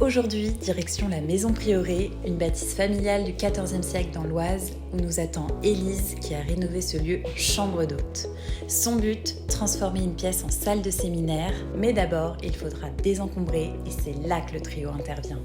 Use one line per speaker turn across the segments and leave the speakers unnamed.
Aujourd'hui, direction la Maison Prieuré, une bâtisse familiale du XIVe siècle dans l'Oise, où nous attend Élise qui a rénové ce lieu en chambre d'hôte. Son but, transformer une pièce en salle de séminaire, mais d'abord, il faudra désencombrer et c'est là que le trio intervient.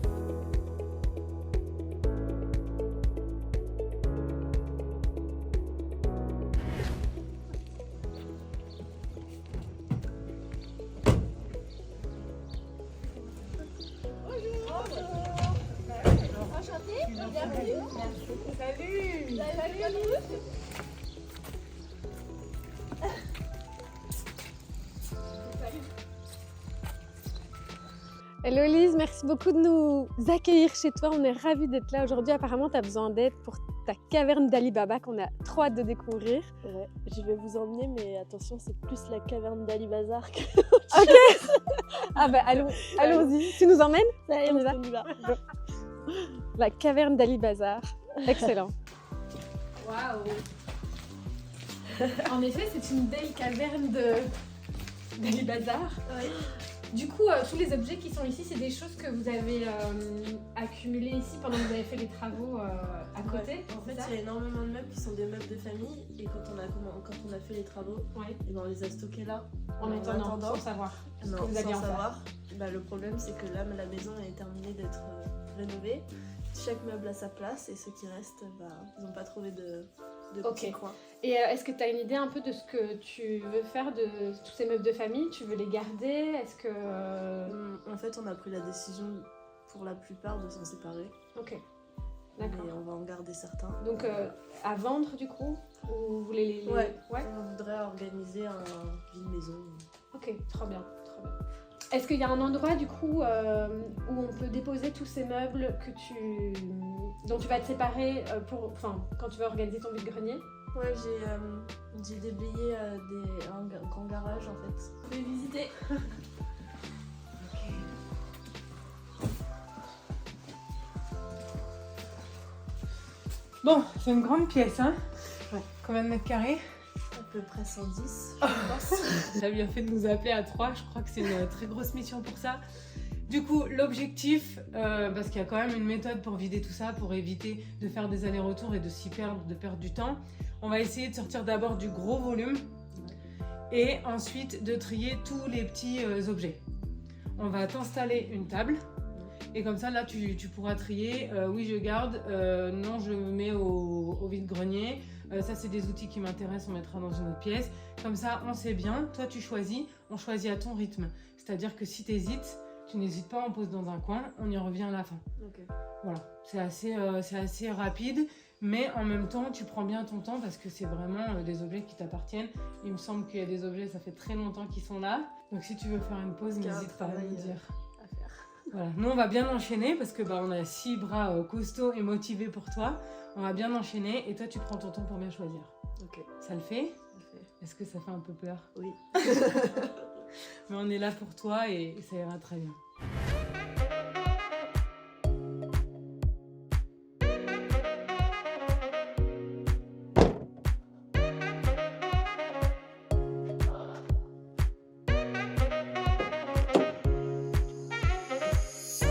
Hello Elise, merci beaucoup de nous accueillir chez toi. On est ravis d'être là aujourd'hui. Apparemment, tu as besoin d'aide pour ta caverne d'Ali Baba qu'on a trop hâte de découvrir.
Ouais, je vais vous emmener, mais attention, c'est plus la caverne d'Ali Bazar que...
Ok. Ah bah allons-y. Tu nous emmènes?
Allez,
On y va. La caverne d'Ali Bazar. Excellent. Waouh. En effet, c'est une belle caverne d'Ali Bazar.
Oui.
Du coup, tous les objets qui sont ici, c'est des choses que vous avez accumulées ici pendant que vous avez fait les travaux à côté.
Ouais. En fait, il y a énormément de meubles qui sont des meubles de famille, et quand on a fait les travaux, et ben on les a stockés là.
En attendant, sans savoir.
Non,
que vous alliez
sans
en faire.
savoir. Bah, le problème, c'est que là, la maison est terminée d'être rénovée. Chaque meuble a sa place, et ceux qui restent, ils n'ont pas trouvé de petits coins.
Et est-ce que tu as une idée un peu de ce que tu veux faire de tous ces meubles de famille? Tu veux les garder? Est-ce que...
En fait, on a pris la décision pour la plupart de s'en séparer.
Ok, d'accord.
Mais on va en garder certains.
Donc à vendre du coup? Ou vous voulez les...
Ouais. On voudrait organiser un ville-maison.
Ok, trop bien, trop bien. Est-ce qu'il y a un endroit du coup où on peut déposer tous ces meubles dont tu vas te séparer quand tu vas organiser ton vide-grenier?
Ouais, j'ai déblayé un grand garage en fait. Vous pouvez visiter.
Bon, c'est une grande pièce, hein?
Ouais.
Combien de mètres carrés?
À peu près 110, je pense.
T'as bien fait de nous appeler à 3, je crois que c'est une très grosse mission pour ça. Du coup, l'objectif, parce qu'il y a quand même une méthode pour vider tout ça, pour éviter de faire des allers-retours et de perdre du temps, on va essayer de sortir d'abord du gros volume et ensuite de trier tous les petits objets. On va t'installer une table et comme ça, là, tu pourras trier. Oui, je garde. Non, je mets au vide-grenier. Ça, c'est des outils qui m'intéressent, on mettra dans une autre pièce. Comme ça, on sait bien. Toi, tu choisis. On choisit à ton rythme. C'est-à-dire que si tu hésites, tu n'hésites pas, on pose dans un coin. On y revient à la fin.
Okay.
Voilà. C'est assez rapide. Mais en même temps, tu prends bien ton temps parce que c'est vraiment des objets qui t'appartiennent. Il me semble qu'il y a des objets, ça fait très longtemps qu'ils sont là. Donc, si tu veux faire une pause, n'hésite pas à me dire. Voilà. Nous, on va bien enchaîner parce que on a 6 bras costauds et motivés pour toi. On va bien enchaîner et toi, tu prends ton temps pour bien choisir.
Ok.
Ça le fait?
Ça le fait.
Est-ce que ça fait un peu peur?
Oui.
Mais on est là pour toi et ça ira très bien.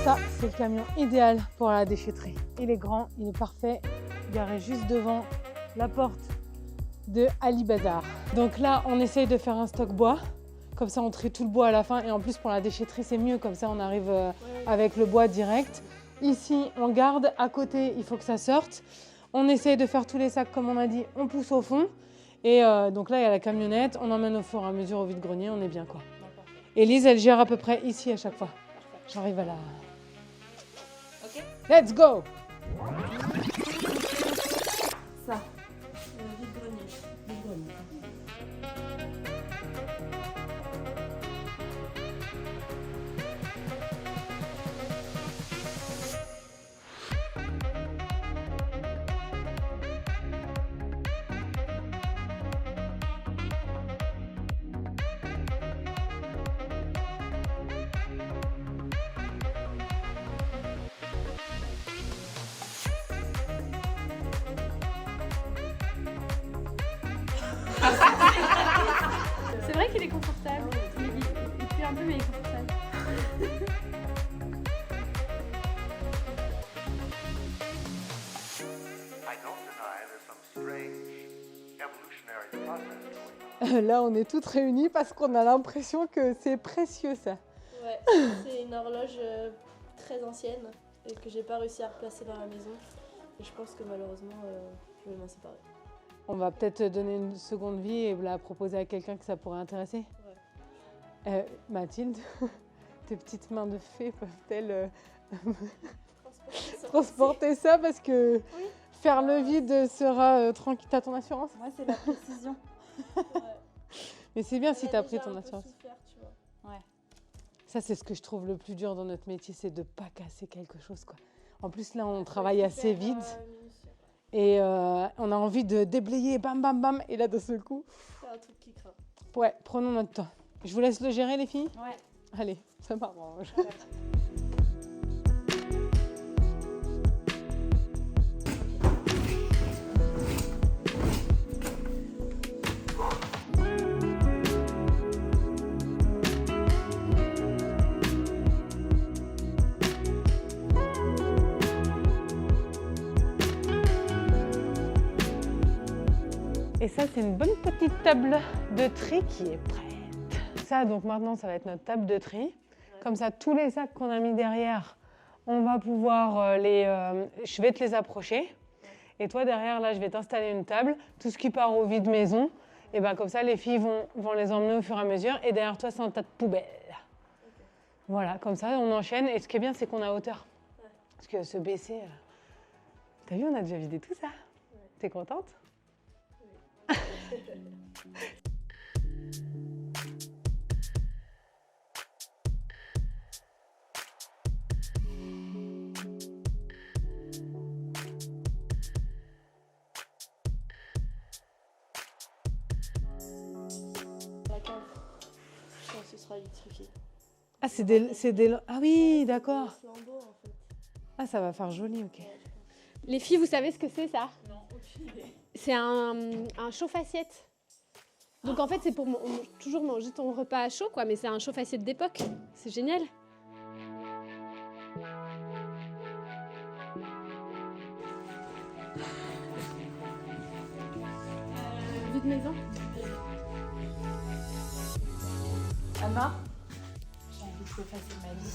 Ça, c'est le camion idéal pour la déchetterie. Il est grand, il est parfait, garé juste devant la porte de Ali Bazar. Donc là, on essaye de faire un stock bois. Comme ça, on trie tout le bois à la fin. Et en plus, pour la déchetterie, c'est mieux. Comme ça, on arrive avec le bois direct. Ici, on garde. À côté, il faut que ça sorte. On essaye de faire tous les sacs, comme on a dit. On pousse au fond. Et donc là, il y a la camionnette. On emmène au fur et à mesure au vide-grenier. On est bien, quoi. Élise, elle gère à peu près ici à chaque fois. J'arrive à la...
Ok.
Let's go!
Ça. Vide-grenier.
C'est vrai qu'il est confortable. Il pue un peu, mais il est confortable.
Là, on est toutes réunies parce qu'on a l'impression que c'est précieux, ça.
Ouais, c'est une horloge très ancienne et que j'ai pas réussi à replacer dans la maison. Et je pense que malheureusement, je vais m'en séparer.
On va peut-être donner une seconde vie et la proposer à quelqu'un que ça pourrait intéresser. Mathilde, tes petites mains de fée peuvent-elles transporter ça parce que faire le vide sera tranquille. T'as ton assurance?
Moi, c'est la précision.
Ouais.
Mais c'est bien si
Elle a
t'as pris
déjà
ton
un peu
assurance.
souffert, tu vois.
Ouais.
Ça, c'est ce que je trouve le plus dur dans notre métier, c'est de pas casser quelque chose, quoi. En plus, là, on travaille assez vite et on a envie de déblayer, bam, bam, bam. Et là, de ce coup,
C'est un truc qui craint.
ouais, prenons notre temps. Je vous laisse le gérer, les filles?
Ouais.
Allez, ça m'arrange. Et ça, c'est une bonne petite table de tri qui est prête. Ça, donc maintenant, ça va être notre table de tri. Comme ça, tous les sacs qu'on a mis derrière, on va pouvoir je vais te les approcher. Et toi, derrière, là, je vais t'installer une table. Tout ce qui part au vide-maison, et ben comme ça, les filles vont les emmener au fur et à mesure. Et derrière toi, c'est un tas de poubelles. Voilà, comme ça, on enchaîne. Et ce qui est bien, c'est qu'on a hauteur. Parce que se baisser... T'as vu, on a déjà vidé tout ça. T'es contente?
La cave, je pense que ce sera électrifié.
Ah, c'est des... Ah oui, d'accord.
C'est en beau en fait.
Ah, ça va faire joli, ok.
Les filles, vous savez ce que c'est ça? Non, aucune idée. C'est un chauffe-assiette. Donc en fait, c'est pour toujours manger ton repas à chaud, quoi. Mais c'est un chauffe-assiette d'époque. C'est génial. Vide maison.
Anna, j'ai envie de effacer ma vie.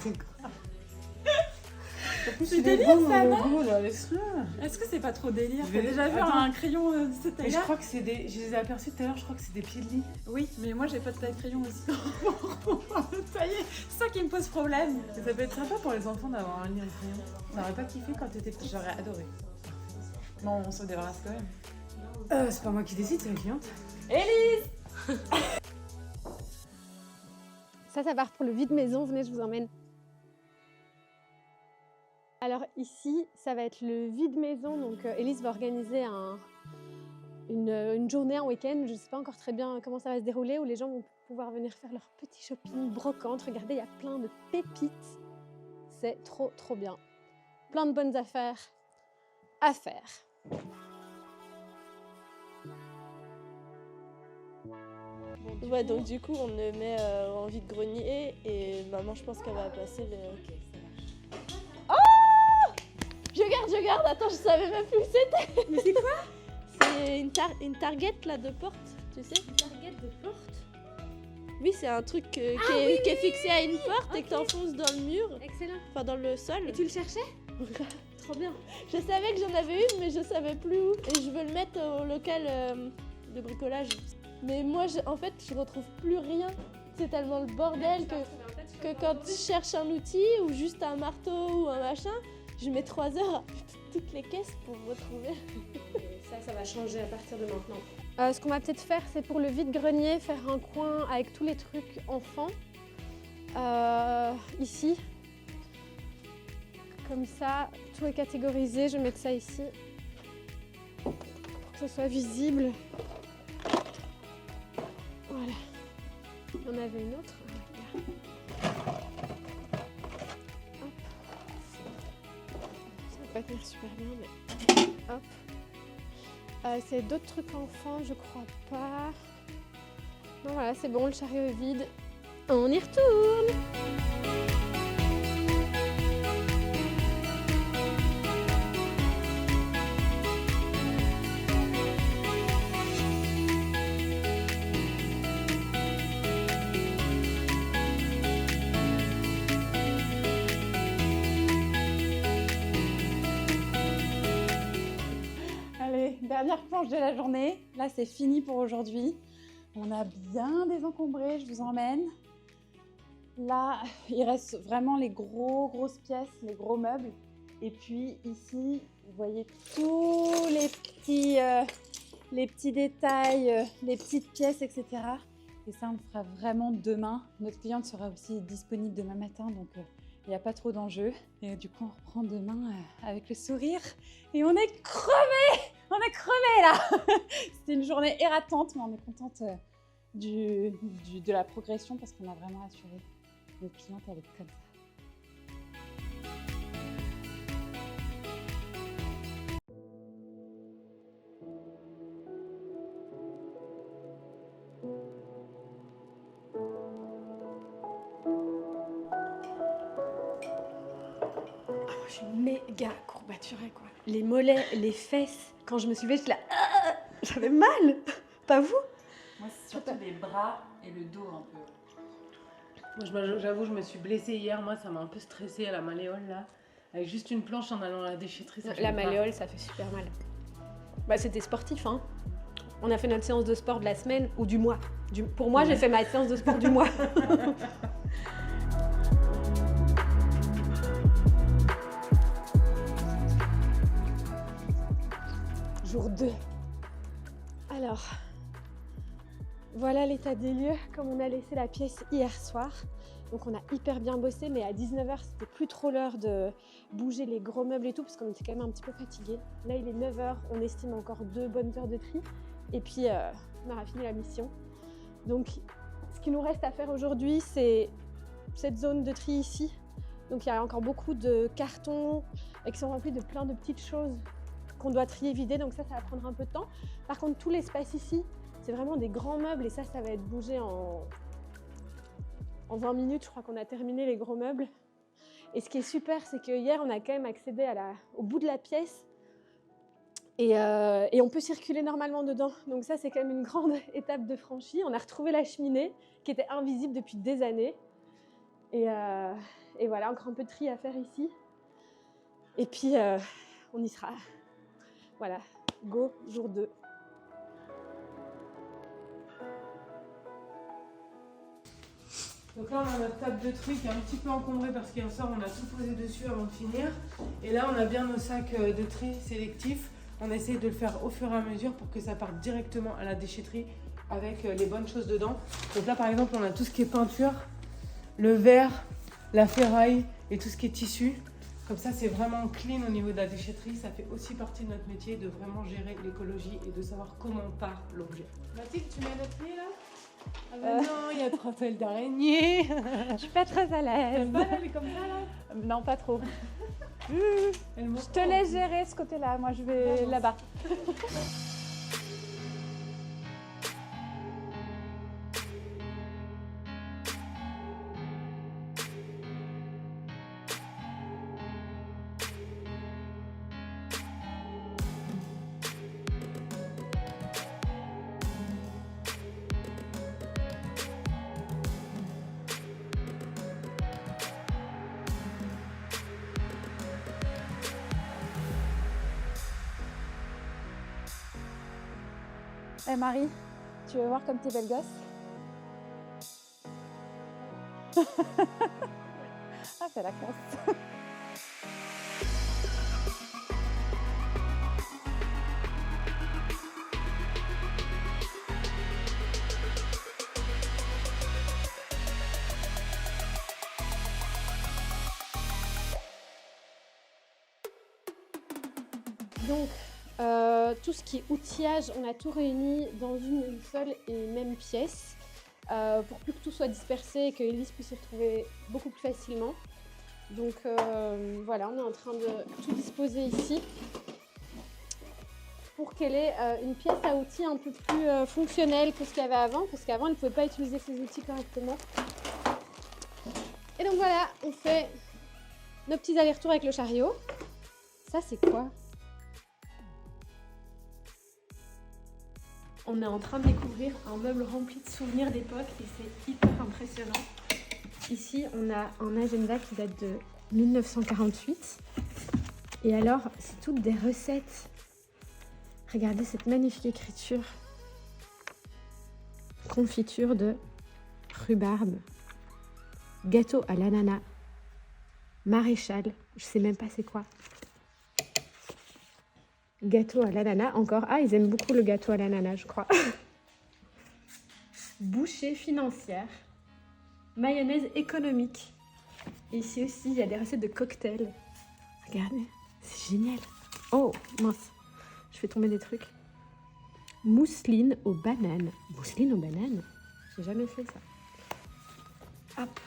C'est quoi?
C'est délire ça, non?
Laisse-le.
Est-ce que c'est pas trop délire?
Je
T'as
vais-
déjà vu
Attends.
un crayon de cette
Mais je
taille-là?
crois que c'est des... Je les ai aperçus tout à l'heure, je crois que c'est des pieds de lit.
Oui, mais moi j'ai pas de taille crayon aussi. Ça y est, c'est ça qui me pose problème.
Ça peut être sympa pour les enfants d'avoir un lit en crayon. T'aurais pas kiffé quand t'étais petite?
J'aurais adoré. Bon, on se débarrasse quand même.
C'est pas moi qui décide, c'est la cliente.
Élise!
Ça part pour le vide maison. Venez, je vous emmène. Alors ici, ça va être le vide maison. Donc Élise va organiser une journée, un week-end. Je ne sais pas encore très bien comment ça va se dérouler, où les gens vont pouvoir venir faire leur petit shopping brocante. Regardez, il y a plein de pépites. C'est trop, trop bien. Plein de bonnes affaires à faire.
Ouais, donc du coup, on le met en vide-grenier et maman, je pense qu'elle va passer le... Je garde, attends, je savais même plus où c'était.
Mais c'est quoi?
C'est une target là de porte, tu sais.
Une target de porte.
Oui, c'est un truc qui est fixé à une porte et que t'enfonces dans le mur,
Excellent.
enfin dans le sol.
Et tu le cherchais? Trop bien.
Je savais que j'en avais une, mais je savais plus où. Et je veux le mettre au local de bricolage. Mais moi, en fait, je retrouve plus rien. C'est tellement le bordel que quand je cherche un outil ou juste un marteau ou un machin, je mets 3 heures à toutes les caisses pour me retrouver.
Ça va changer à partir de maintenant. Ce qu'on va peut-être faire, c'est pour le vide-grenier, faire un coin avec tous les trucs enfants. Ici. Comme ça, tout est catégorisé. Je vais mettre ça ici. Pour que ce soit visible. Voilà. Il y en avait une autre. Hop. Ça va pas tenir super bien, mais... Hop. C'est d'autres trucs enfants, je crois pas. Non, voilà, c'est bon, le chariot est vide. On y retourne.
Dernière planche de la journée. Là, c'est fini pour aujourd'hui. On a bien désencombré, je vous emmène. Là, il reste vraiment les grosses pièces, les gros meubles. Et puis ici, vous voyez tous les petits détails, les petites pièces, etc. Et ça, on le fera vraiment demain. Notre cliente sera aussi disponible demain matin, donc il n'y a pas trop d'enjeux. Et du coup, on reprend demain avec le sourire. Et on est crevés! On est crevés là! C'était une journée ératante, mais on est contente de la progression parce qu'on a vraiment assuré notre cliente, elle est comme ça.
Je suis méga courbaturée quoi. Les mollets, les fesses. Quand je me suis levée, j'étais là, j'avais mal. Pas vous?
Moi, c'est surtout les bras et le dos un peu.
Moi, j'avoue, je me suis blessée hier. Moi, ça m'a un peu stressée à la malléole là. Avec juste une planche en allant à la déchetterie.
La malléole, ça fait super mal. Bah, c'était sportif, hein. On a fait notre séance de sport de la semaine ou du mois. Pour moi, j'ai fait ma séance de sport du mois. Jour 2. Alors, voilà l'état des lieux, comme on a laissé la pièce hier soir. Donc on a hyper bien bossé, mais à 19h, c'était plus trop l'heure de bouger les gros meubles et tout, parce qu'on était quand même un petit peu fatigués. Là, il est 9h, on estime encore 2 bonnes heures de tri. Et puis, on aura fini la mission. Donc, ce qui nous reste à faire aujourd'hui, c'est cette zone de tri ici. Donc, il y a encore beaucoup de cartons qui sont remplis de plein de petites choses qu'on doit trier, vider. Donc ça va prendre un peu de temps. Par contre, tout l'espace ici, c'est vraiment des grands meubles et ça va être bougé en 20 minutes. Je crois qu'on a terminé les gros meubles. Et ce qui est super, c'est que hier, on a quand même accédé au bout de la pièce et on peut circuler normalement dedans. Donc ça, c'est quand même une grande étape de franchie. On a retrouvé la cheminée qui était invisible depuis des années. Et voilà, encore un peu de tri à faire ici. Et puis, on y sera. Voilà, go, jour 2.
Donc là, on a notre table de tri qui est un petit peu encombrée parce qu'hier soir, on a tout posé dessus avant de finir. Et là, on a bien nos sacs de tri sélectifs. On essaye de le faire au fur et à mesure pour que ça parte directement à la déchetterie avec les bonnes choses dedans. Donc là, par exemple, on a tout ce qui est peinture, le verre, la ferraille et tout ce qui est tissu. Comme ça, c'est vraiment clean au niveau de la déchetterie. Ça fait aussi partie de notre métier de vraiment gérer l'écologie et de savoir comment part l'objet. Mathilde, tu mets notre pied là? Ah bah non, il y a 3 toiles d'araignée.
Je suis pas très à l'aise.
T'aimes pas d'aller comme ça là?
Non, pas trop. Je te laisse gérer ce côté-là. Moi, je vais là-bas. Eh Marie, tu veux voir comme t'es belle gosse? Ah, c'est la classe.
Donc, tout ce qui est outillage, on a tout réuni dans une seule et même pièce pour plus que tout soit dispersé et que Élise puisse s'y retrouver beaucoup plus facilement. Donc voilà, on est en train de tout disposer ici pour qu'elle ait une pièce à outils un peu plus fonctionnelle que ce qu'il y avait avant, parce qu'avant elle ne pouvait pas utiliser ses outils correctement. Et donc voilà, on fait nos petits allers-retours avec le chariot. Ça c'est quoi ? On est en train de découvrir un meuble rempli de souvenirs d'époque et c'est hyper impressionnant. Ici, on a un agenda qui date de 1948. Et alors, c'est toutes des recettes Regardez cette magnifique écriture. Confiture de rhubarbe. Gâteau à l'ananas. Maréchal. Je sais même pas c'est quoi. Gâteau à l'ananas. Encore. Ah, ils aiment beaucoup le gâteau à l'ananas, je crois. Bouchée financière. Mayonnaise économique. Et ici aussi, il y a des recettes de cocktails. Regardez, c'est génial. Oh, mince. Je fais tomber des trucs. Mousseline aux bananes. Mousseline aux bananes? J'ai jamais fait ça. Hop.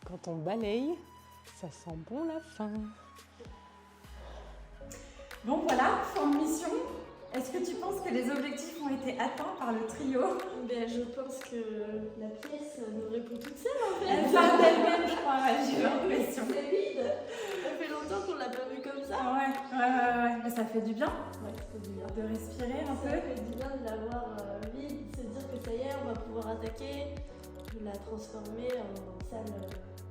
Quand on balaye, ça sent bon la fin.
Bon voilà, fin de mission. Est-ce que tu penses que les objectifs ont été atteints par le trio?
Ben, je pense que la pièce nous répond toute seule en fait.
Elle parle d'elle-même, je crois, j'ai l'impression.
C'est vide. Ça fait longtemps qu'on l'a pas vu comme ça.
Ouais. Mais ça fait du bien
Ouais, ça fait du bien.
de respirer un
Ça
peu.
fait du bien de l'avoir vide, se dire que ça y est, on va pouvoir attaquer. De la transformer en salle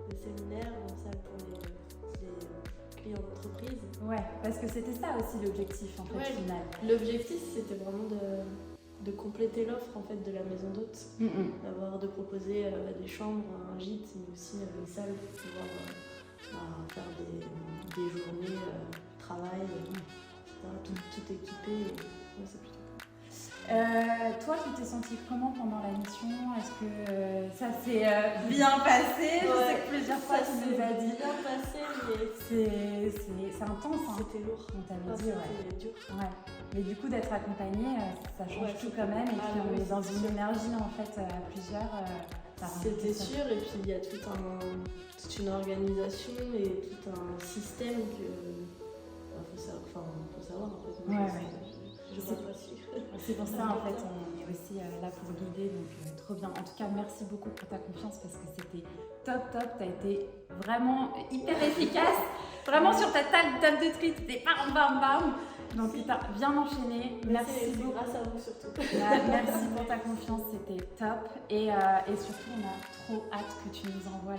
de séminaire, en salle pour les clients d'entreprise.
Ouais, parce que c'était ça aussi l'objectif en fait
Ouais.
final.
L'objectif, c'était vraiment de compléter l'offre en fait de la maison d'hôtes. De proposer des chambres, un gîte, mais aussi une salle pour pouvoir faire des journées, travail, etc. Tout équipé. Ouais, c'est plutôt cool.
Toi, tu t'es sentie comment pendant la mission? Est-ce que ça s'est bien passé? Je sais que plusieurs fois
Ça
tu
s'est
nous as dit.
bien passé, mais
C'est intense, hein.
c'était lourd.
On t'avait dit, ouais.
C'était dur.
Ouais. Mais du coup, d'être accompagné, ça change
Ouais,
tout
c'est
quand même. Et
pas
puis,
mal,
on
oui,
est dans
c'est
une
sûr.
énergie en fait à plusieurs. ça rend
C'était
ça.
sûr, et puis il y a toute une organisation et tout un système que faut savoir en fait.
Ouais,
Moi,
ouais.
Je vois pas su.
C'est pour ça en fait, on est aussi là pour guider, donc trop bien. En tout cas, merci beaucoup pour ta confiance parce que c'était top. T'as été vraiment hyper efficace. Vraiment sur ta table de tri, c'était bam. Donc t'as bien enchaîné. Merci
C'est
beaucoup.
grâce à vous surtout.
Merci pour ta confiance, c'était top. Et surtout, on a trop hâte que tu nous envoies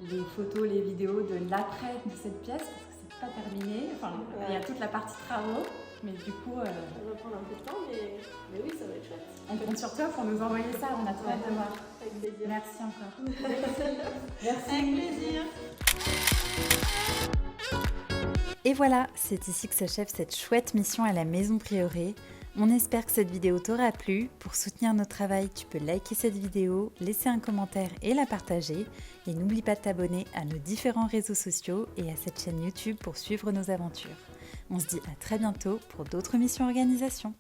les photos, les vidéos de l'après de cette pièce parce que c'est pas terminé. Enfin, il y a toute la partie travaux. Mais du coup,
Ça va prendre un peu de temps, mais oui, ça va être chouette.
on compte sur toi pour nous envoyer ça. On a trop hâte de voir.
Avec plaisir.
Merci encore.
Merci. Avec plaisir.
Et voilà, c'est ici que s'achève cette chouette mission à la Maison Prieuré. On espère que cette vidéo t'aura plu. Pour soutenir notre travail, tu peux liker cette vidéo, laisser un commentaire et la partager. Et n'oublie pas de t'abonner à nos différents réseaux sociaux et à cette chaîne YouTube pour suivre nos aventures. On se dit à très bientôt pour d'autres missions organisation.